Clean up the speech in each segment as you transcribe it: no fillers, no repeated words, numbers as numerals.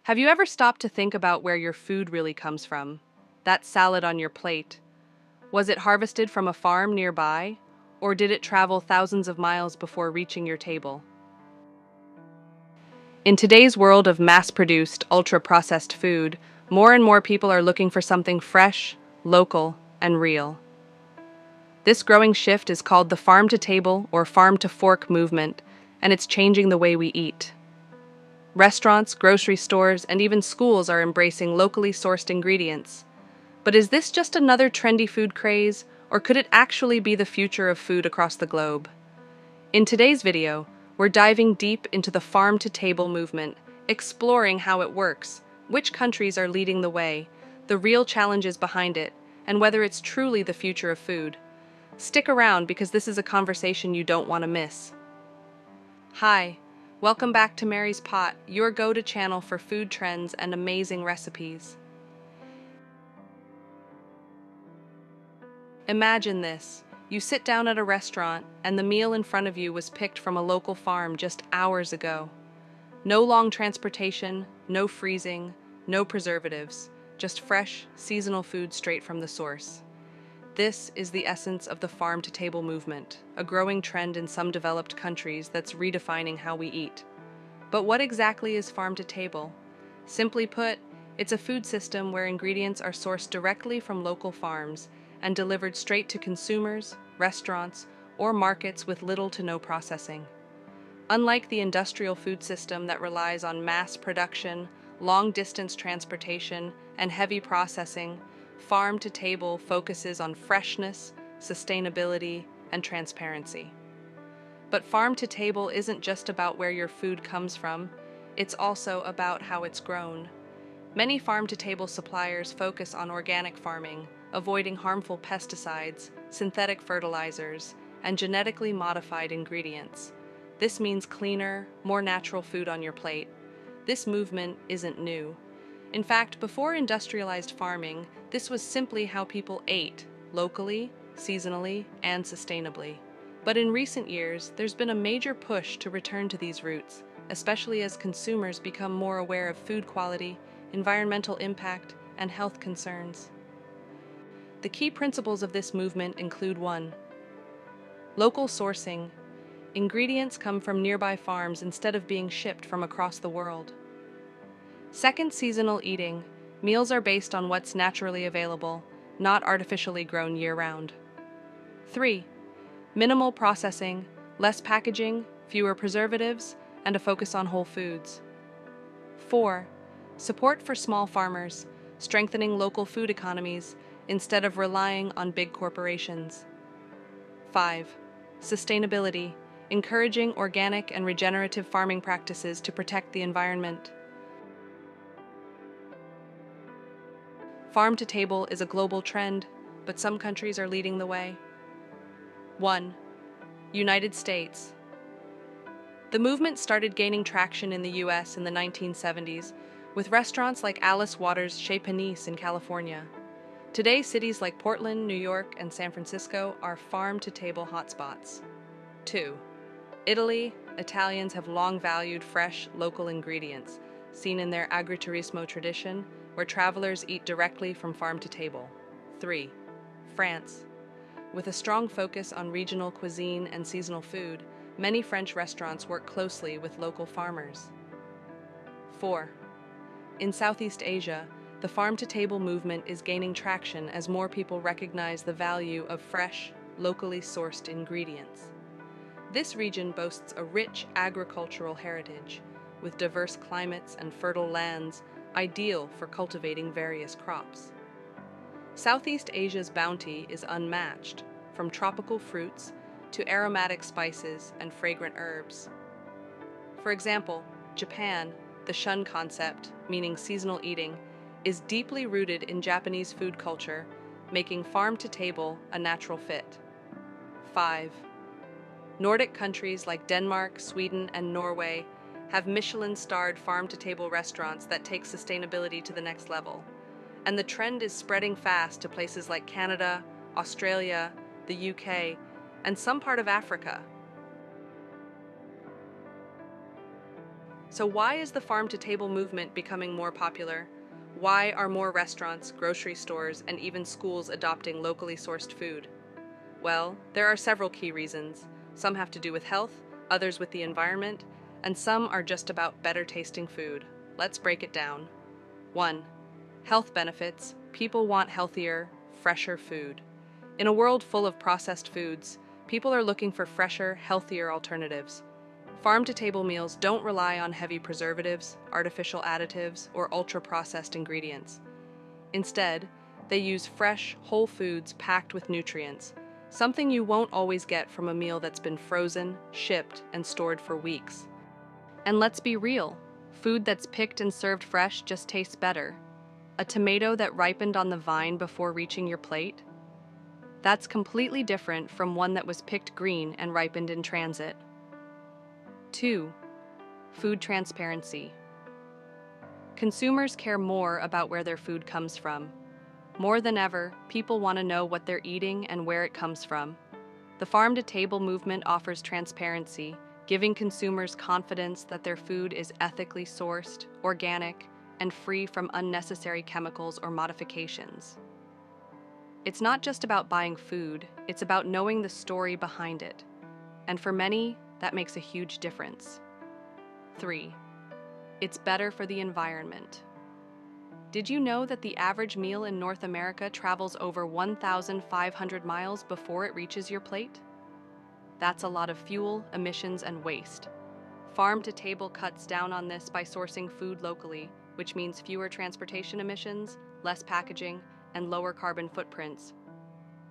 Have you ever stopped to think about where your food really comes from? That salad on your plate. Was it harvested from a farm nearby? Or did it travel thousands of miles before reaching your table? In today's world of mass-produced, ultra-processed food, more and more people are looking for something fresh, local, and real. This growing shift is called the farm-to-table or farm-to-fork movement, and it's changing the way we eat. Restaurants, grocery stores, and even schools are embracing locally sourced ingredients. But is this just another trendy food craze, or could it actually be the future of food across the globe? In today's video, we're diving deep into the farm-to-table movement, exploring how it works, which countries are leading the way, the real challenges behind it, and whether it's truly the future of food. Stick around because this is a conversation you don't want to miss. Hi, welcome back to Mary's Pot, your go-to channel for food trends and amazing recipes. Imagine this. You sit down at a restaurant, and the meal in front of you was picked from a local farm just hours ago. No long transportation, no freezing, no preservatives, just fresh, seasonal food straight from the source. This is the essence of the farm-to-table movement, a growing trend in some developed countries that's redefining how we eat. But what exactly is farm-to-table? Simply put, it's a food system where ingredients are sourced directly from local farms and delivered straight to consumers, restaurants, or markets with little to no processing. Unlike the industrial food system that relies on mass production, long-distance transportation, and heavy processing, farm-to-table focuses on freshness, sustainability, and transparency. But farm-to-table isn't just about where your food comes from, it's also about how it's grown. Many farm-to-table suppliers focus on organic farming, avoiding harmful pesticides, synthetic fertilizers, and genetically modified ingredients. This means cleaner, more natural food on your plate. This movement isn't new. In fact, before industrialized farming, this was simply how people ate, locally, seasonally, and sustainably. But in recent years, there's been a major push to return to these roots, especially as consumers become more aware of food quality, environmental impact, and health concerns. The key principles of this movement include 1. Local sourcing. Ingredients come from nearby farms instead of being shipped from across the world. 2. Seasonal eating. Meals are based on what's naturally available, not artificially grown year-round. 3. Minimal processing, less packaging, fewer preservatives, and a focus on whole foods. 4. Support for small farmers, strengthening local food economies instead of relying on big corporations. 5. Sustainability, encouraging organic and regenerative farming practices to protect the environment. Farm-to-table is a global trend, but some countries are leading the way. 1. United States. The movement started gaining traction in the U.S. in the 1970s, with restaurants like Alice Waters' Chez Panisse in California. Today, cities like Portland, New York, and San Francisco are farm-to-table hotspots. 2. Italy. Italians have long valued fresh, local ingredients, seen in their agriturismo tradition, where travelers eat directly from farm to table. 3. France. With a strong focus on regional cuisine and seasonal food, many French restaurants work closely with local farmers. 4. In Southeast Asia, the farm-to-table movement is gaining traction as more people recognize the value of fresh, locally sourced ingredients. This region boasts a rich agricultural heritage, with diverse climates and fertile lands, ideal for cultivating various crops. Southeast Asia's bounty is unmatched, from tropical fruits to aromatic spices and fragrant herbs. For example, Japan, the shun concept, meaning seasonal eating, is deeply rooted in Japanese food culture, making farm-to-table a natural fit. 5. Nordic countries like Denmark, Sweden, and Norway have Michelin-starred farm-to-table restaurants that take sustainability to the next level. And the trend is spreading fast to places like Canada, Australia, the UK, and some part of Africa. So why is the farm-to-table movement becoming more popular? Why are more restaurants, grocery stores, and even schools adopting locally sourced food? Well, there are several key reasons. Some have to do with health, others with the environment, and some are just about better tasting food. Let's break it down. 1. Health benefits. People want healthier, fresher food. In a world full of processed foods, people are looking for fresher, healthier alternatives. Farm-to-table meals don't rely on heavy preservatives, artificial additives, or ultra-processed ingredients. Instead, they use fresh, whole foods packed with nutrients, something you won't always get from a meal that's been frozen, shipped, and stored for weeks. And let's be real, food that's picked and served fresh just tastes better. A tomato that ripened on the vine before reaching your plate? That's completely different from one that was picked green and ripened in transit. 2. Food transparency. Consumers care more about where their food comes from. More than ever, people want to know what they're eating and where it comes from. The farm-to-table movement offers transparency, giving consumers confidence that their food is ethically sourced, organic, and free from unnecessary chemicals or modifications. It's not just about buying food, it's about knowing the story behind it. And for many, that makes a huge difference. 3. It's better for the environment. Did you know that the average meal in North America travels over 1,500 miles before it reaches your plate? That's a lot of fuel, emissions, and waste. Farm-to-table cuts down on this by sourcing food locally, which means fewer transportation emissions, less packaging, and lower carbon footprints.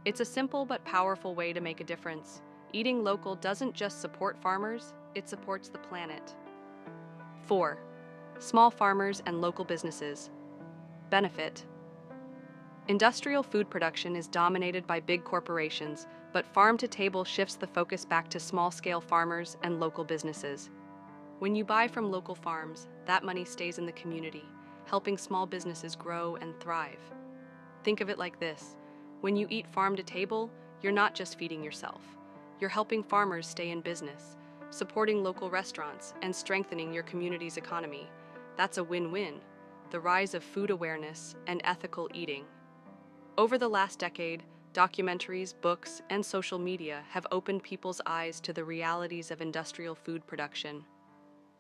It's a simple but powerful way to make a difference. Eating local doesn't just support farmers, it supports the planet. 4. Small farmers and local businesses. Benefit. Industrial food production is dominated by big corporations, but farm-to-table shifts the focus back to small-scale farmers and local businesses. When you buy from local farms, that money stays in the community, helping small businesses grow and thrive. Think of it like this. When you eat farm-to-table, you're not just feeding yourself. You're helping farmers stay in business, supporting local restaurants, and strengthening your community's economy. That's a win-win. The rise of food awareness and ethical eating. Over the last decade, documentaries, books, and social media have opened people's eyes to the realities of industrial food production.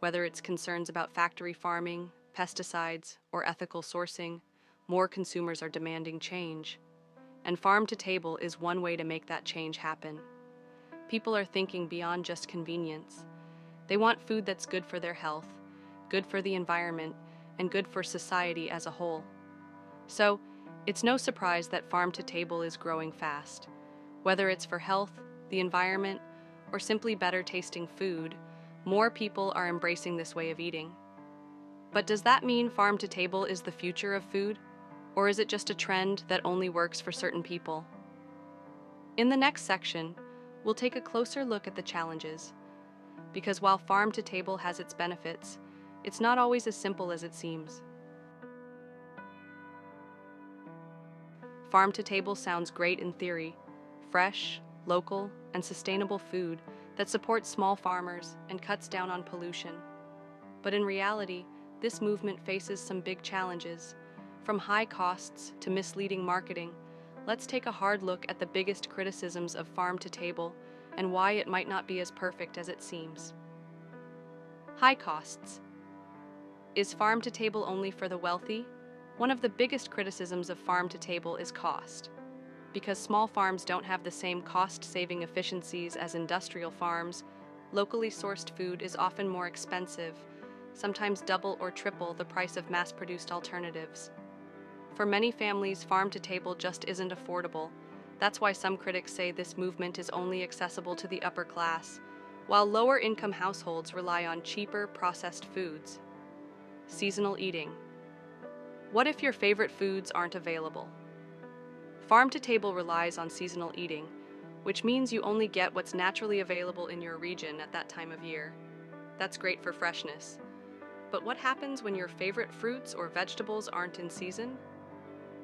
Whether it's concerns about factory farming, pesticides, or ethical sourcing, more consumers are demanding change. And farm-to-table is one way to make that change happen. People are thinking beyond just convenience. They want food that's good for their health, good for the environment, and good for society as a whole. So, it's no surprise that farm-to-table is growing fast. Whether it's for health, the environment, or simply better tasting food, more people are embracing this way of eating. But does that mean farm-to-table is the future of food? Or is it just a trend that only works for certain people? In the next section, we'll take a closer look at the challenges. Because while farm-to-table has its benefits, it's not always as simple as it seems. Farm-to-table sounds great in theory: fresh, local, and sustainable food that supports small farmers and cuts down on pollution. But in reality, this movement faces some big challenges. From high costs to misleading marketing, let's take a hard look at the biggest criticisms of farm-to-table and why it might not be as perfect as it seems. High costs. Is farm-to-table only for the wealthy? One of the biggest criticisms of farm-to-table is cost. Because small farms don't have the same cost-saving efficiencies as industrial farms, locally sourced food is often more expensive, sometimes double or triple the price of mass-produced alternatives. For many families, farm-to-table just isn't affordable. That's why some critics say this movement is only accessible to the upper class, while lower-income households rely on cheaper, processed foods. Seasonal eating. What if your favorite foods aren't available? Farm-to-table relies on seasonal eating, which means you only get what's naturally available in your region at that time of year. That's great for freshness. But what happens when your favorite fruits or vegetables aren't in season?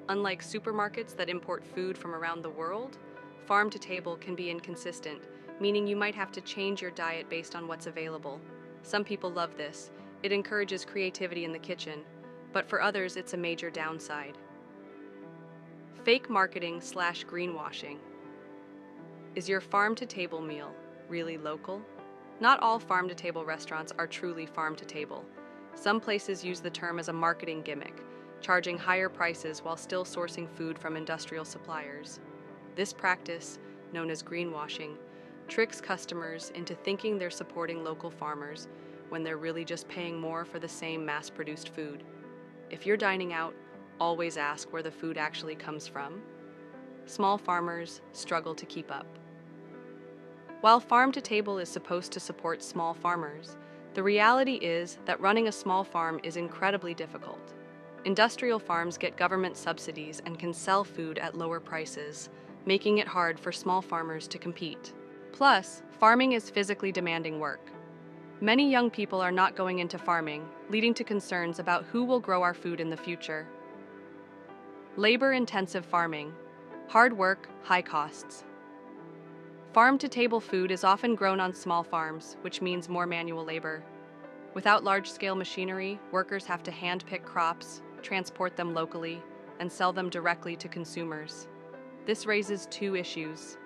Unlike supermarkets that import food from around the world, farm-to-table can be inconsistent, meaning you might have to change your diet based on what's available. Some people love this. It encourages creativity in the kitchen, but for others it's a major downside. Fake marketing/greenwashing. Is your farm-to-table meal really local? Not all farm-to-table restaurants are truly farm-to-table. Some places use the term as a marketing gimmick, charging higher prices while still sourcing food from industrial suppliers. This practice, known as greenwashing, tricks customers into thinking they're supporting local farmers when they're really just paying more for the same mass-produced food. If you're dining out, always ask where the food actually comes from. Small farmers struggle to keep up. While farm-to-table is supposed to support small farmers, the reality is that running a small farm is incredibly difficult. Industrial farms get government subsidies and can sell food at lower prices, making it hard for small farmers to compete. Plus, farming is physically demanding work. Many young people are not going into farming, leading to concerns about who will grow our food in the future. Labor-intensive farming. Hard work, high costs. Farm-to-table food is often grown on small farms, which means more manual labor. Without large-scale machinery, workers have to hand-pick crops, transport them locally, and sell them directly to consumers. This raises two issues.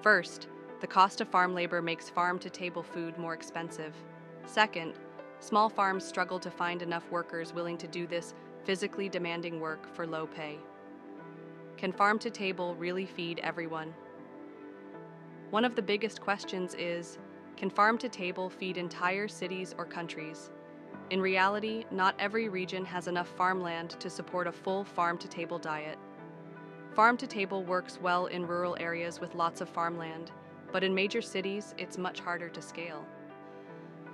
First, the cost of farm labor makes farm-to-table food more expensive. Second, small farms struggle to find enough workers willing to do this physically demanding work for low pay. Can farm-to-table really feed everyone? One of the biggest questions is, can farm-to-table feed entire cities or countries? In reality, not every region has enough farmland to support a full farm-to-table diet. Farm-to-table works well in rural areas with lots of farmland, but in major cities, it's much harder to scale.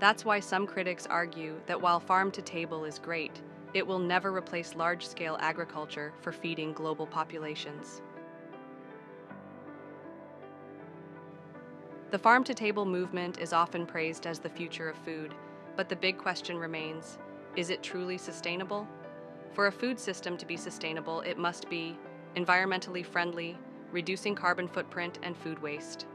That's why some critics argue that while farm-to-table is great, it will never replace large-scale agriculture for feeding global populations. The farm-to-table movement is often praised as the future of food, but the big question remains, is it truly sustainable? For a food system to be sustainable, it must be environmentally friendly, reducing carbon footprint and food waste,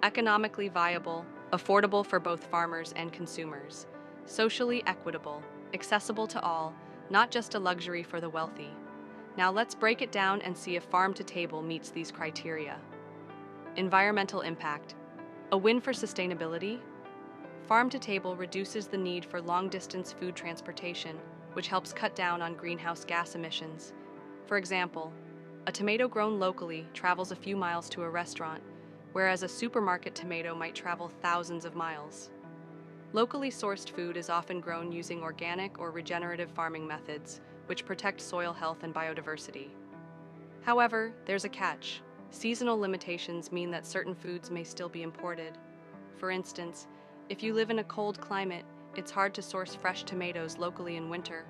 economically viable, affordable for both farmers and consumers, socially equitable, accessible to all, not just a luxury for the wealthy. Now let's break it down and see if farm-to-table meets these criteria. Environmental impact. A win for sustainability. Farm-to-table reduces the need for long-distance food transportation, which helps cut down on greenhouse gas emissions. For example, a tomato grown locally travels a few miles to a restaurant, whereas a supermarket tomato might travel thousands of miles. Locally sourced food is often grown using organic or regenerative farming methods, which protect soil health and biodiversity. However, there's a catch. Seasonal limitations mean that certain foods may still be imported. For instance, if you live in a cold climate, it's hard to source fresh tomatoes locally in winter.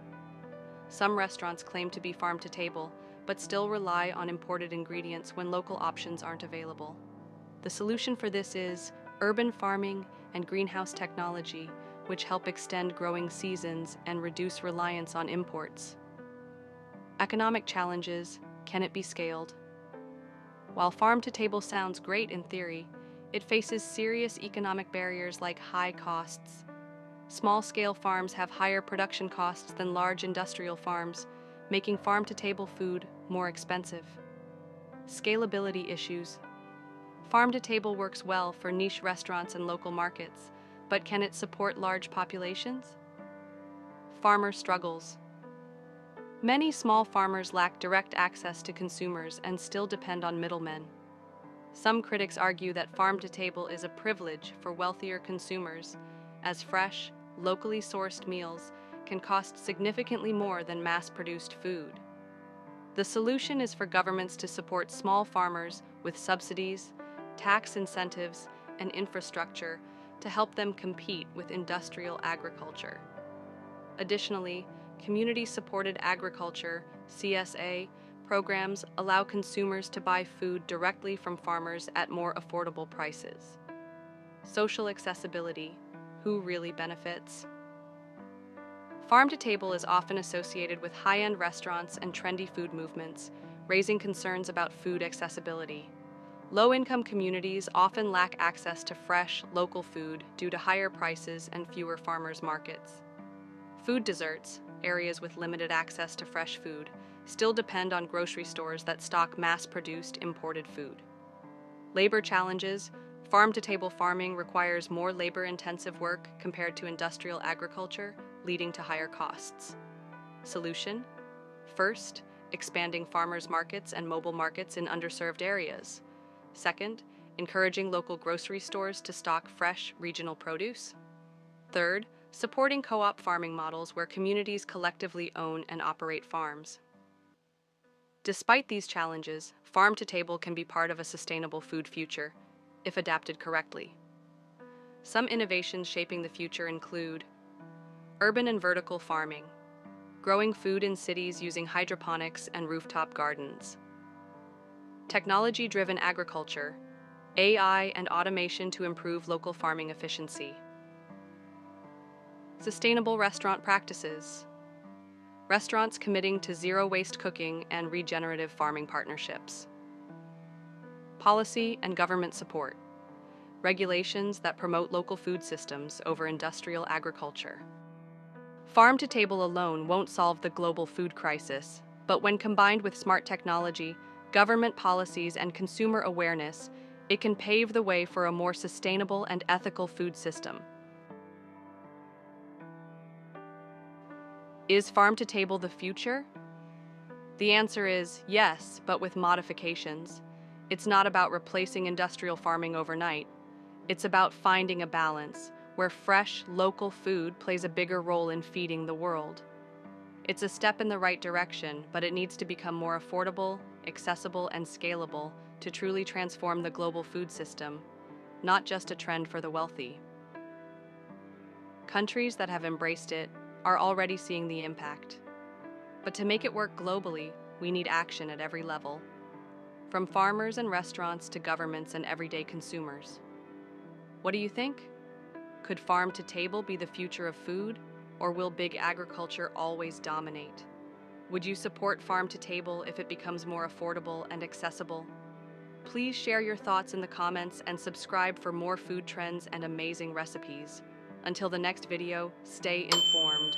Some restaurants claim to be farm-to-table, but still rely on imported ingredients when local options aren't available. The solution for this is urban farming and greenhouse technology, which help extend growing seasons and reduce reliance on imports. Economic challenges. Can it be scaled? While farm-to-table sounds great in theory, it faces serious economic barriers like high costs. Small-scale farms have higher production costs than large industrial farms, making farm-to-table food more expensive. Scalability issues. Farm-to-table works well for niche restaurants and local markets, but can it support large populations? Farmer struggles. Many small farmers lack direct access to consumers and still depend on middlemen. Some critics argue that farm-to-table is a privilege for wealthier consumers, as fresh, locally sourced meals can cost significantly more than mass-produced food. The solution is for governments to support small farmers with subsidies, tax incentives, and infrastructure to help them compete with industrial agriculture. Additionally, community-supported agriculture (CSA) programs allow consumers to buy food directly from farmers at more affordable prices. Social accessibility. Who really benefits? Farm-to-table is often associated with high-end restaurants and trendy food movements, raising concerns about food accessibility. Low-income communities often lack access to fresh, local food due to higher prices and fewer farmers' markets. Food deserts, areas with limited access to fresh food, still depend on grocery stores that stock mass-produced imported food. Labor challenges. Farm-to-table farming requires more labor-intensive work compared to industrial agriculture, leading to higher costs. Solution? First, expanding farmers' markets and mobile markets in underserved areas. Second, encouraging local grocery stores to stock fresh, regional produce. Third, supporting co-op farming models where communities collectively own and operate farms. Despite these challenges, farm-to-table can be part of a sustainable food future, if adapted correctly. Some innovations shaping the future include urban and vertical farming, growing food in cities using hydroponics and rooftop gardens. Technology-driven agriculture, AI and automation to improve local farming efficiency. Sustainable restaurant practices, restaurants committing to zero-waste cooking and regenerative farming partnerships. Policy and government support, regulations that promote local food systems over industrial agriculture. Farm-to-table alone won't solve the global food crisis, but when combined with smart technology, government policies, and consumer awareness, it can pave the way for a more sustainable and ethical food system. Is farm-to-table the future? The answer is yes, but with modifications. It's not about replacing industrial farming overnight. It's about finding a balance where fresh, local food plays a bigger role in feeding the world. It's a step in the right direction, but it needs to become more affordable, accessible, and scalable to truly transform the global food system, not just a trend for the wealthy. Countries that have embraced it are already seeing the impact. But to make it work globally, we need action at every level, from farmers and restaurants to governments and everyday consumers. What do you think? Could farm-to-table be the future of food, or will big agriculture always dominate? Would you support farm-to-table if it becomes more affordable and accessible? Please share your thoughts in the comments and subscribe for more food trends and amazing recipes. Until the next video, stay informed.